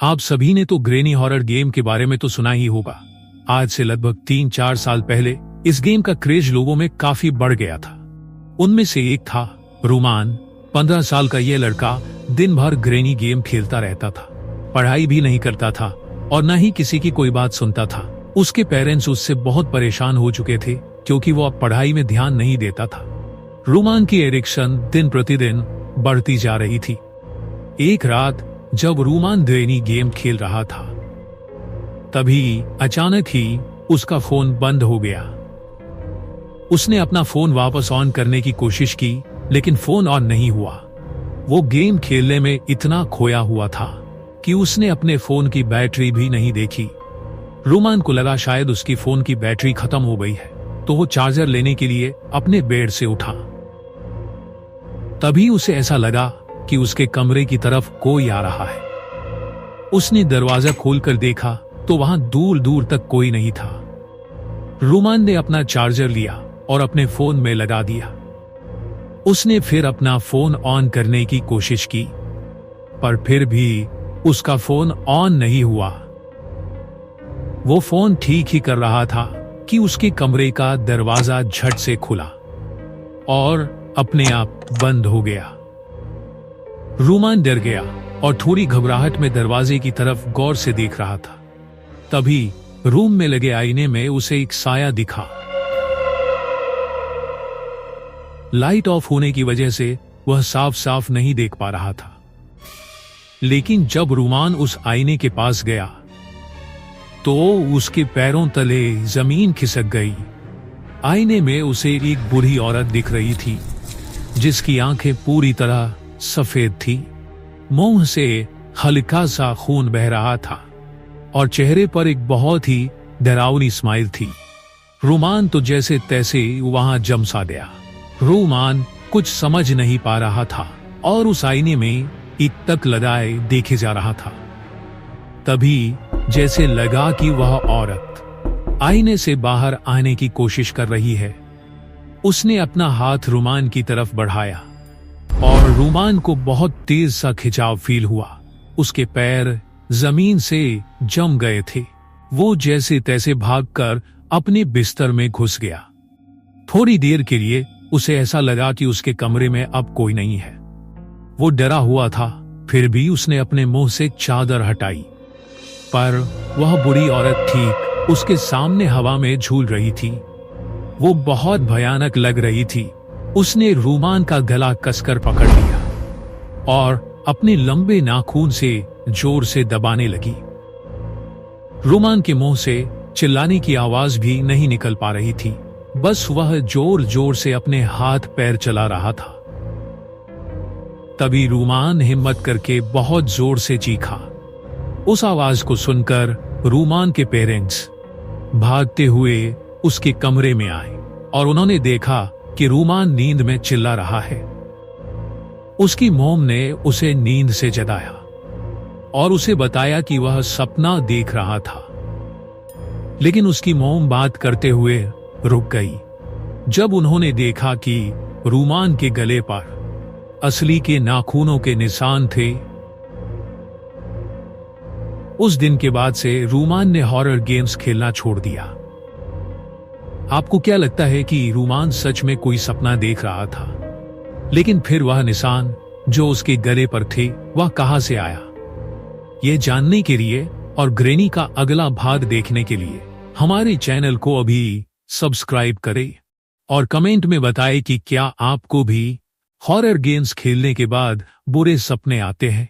आप सभी ने तो ग्रेनी हॉरर गेम के बारे में तो सुना ही होगा। आज से लगभग 3-4 साल पहले इस गेम का क्रेज लोगों में काफी बढ़ गया था। उनमें से एक था रूमान। 15 साल का यह लड़का दिन भर ग्रेनी गेम खेलता रहता था, पढ़ाई भी नहीं करता था और न ही किसी की कोई बात सुनता था। उसके पेरेंट्स उससे बहुत परेशान हो चुके थे क्योंकि वो अब पढ़ाई में ध्यान नहीं देता था। रूमान की एडिक्शन दिन प्रतिदिन बढ़ती जा रही थी। एक रात जब रूमान ग्रेनी गेम खेल रहा था, तभी अचानक ही उसका फोन बंद हो गया। उसने अपना फोन वापस ऑन करने की कोशिश की, लेकिन फोन ऑन नहीं हुआ। वो गेम खेलने में इतना खोया हुआ था कि उसने अपने फोन की बैटरी भी नहीं देखी। रूमान को लगा शायद उसकी फोन की बैटरी खत्म हो गई है, तो वो चार्जर लेने के लिए अपने बेड से उठा। तभी उसे ऐसा लगा कि उसके कमरे की तरफ कोई आ रहा है। उसने दरवाजा खोलकर देखा तो वहां दूर दूर तक कोई नहीं था। रूमान ने अपना चार्जर लिया और अपने फोन में लगा दिया। उसने फिर अपना फोन ऑन करने की कोशिश की, पर फिर भी उसका फोन ऑन नहीं हुआ। वो फोन ठीक ही कर रहा था कि उसके कमरे का दरवाजा झट से खुला और अपने आप बंद हो गया। रूमान डर गया और थोड़ी घबराहट में दरवाजे की तरफ गौर से देख रहा था। तभी रूम में लगे आईने में उसे एक साया दिखा। लाइट ऑफ होने की वजह से वह साफ साफ नहीं देख पा रहा था, लेकिन जब रूमान उस आईने के पास गया तो उसके पैरों तले जमीन खिसक गई। आईने में उसे एक बूढ़ी औरत दिख रही थी, जिसकी आंखें पूरी तरह सफेद थी। मुंह से हल्का सा खून बह रहा था और चेहरे पर एक बहुत ही डरावनी स्माइल थी। रूमान तो जैसे तैसे वहां जम सा गया। रूमान कुछ समझ नहीं पा रहा था और उस आईने में एक तक लगाए देखे जा रहा था। तभी जैसे लगा कि वह औरत आईने से बाहर आने की कोशिश कर रही है। उसने अपना हाथ रूमान की तरफ बढ़ाया और रूमान को बहुत तेज सा खिंचाव फील हुआ। उसके पैर जमीन से जम गए थे। वो जैसे तैसे भागकर अपने बिस्तर में घुस गया। थोड़ी देर के लिए उसे ऐसा लगा कि उसके कमरे में अब कोई नहीं है। वो डरा हुआ था, फिर भी उसने अपने मुंह से चादर हटाई, पर वह बुरी औरत ठीक उसके सामने हवा में झूल रही थी। वो बहुत भयानक लग रही थी। उसने रूमान का गला कसकर पकड़ लिया और अपने लंबे नाखून से जोर से दबाने लगी। रूमान के मुंह से चिल्लाने की आवाज भी नहीं निकल पा रही थी, बस वह जोर जोर से अपने हाथ पैर चला रहा था। तभी रूमान हिम्मत करके बहुत जोर से चीखा। उस आवाज को सुनकर रूमान के पेरेंट्स भागते हुए उसके कमरे में आए और उन्होंने देखा कि रूमान नींद में चिल्ला रहा है। उसकी मॉम ने उसे नींद से जगाया और उसे बताया कि वह सपना देख रहा था, लेकिन उसकी मॉम बात करते हुए रुक गई जब उन्होंने देखा कि रूमान के गले पर असली के नाखूनों के निशान थे। उस दिन के बाद से रूमान ने हॉरर गेम्स खेलना छोड़ दिया। आपको क्या लगता है कि रूमान सच में कोई सपना देख रहा था? लेकिन फिर वह निशान जो उसके गले पर थे वह कहां से आया? यह जानने के लिए और ग्रेनी का अगला भाग देखने के लिए हमारे चैनल को अभी सब्सक्राइब करें और कमेंट में बताएं कि क्या आपको भी हॉरर गेम्स खेलने के बाद बुरे सपने आते हैं।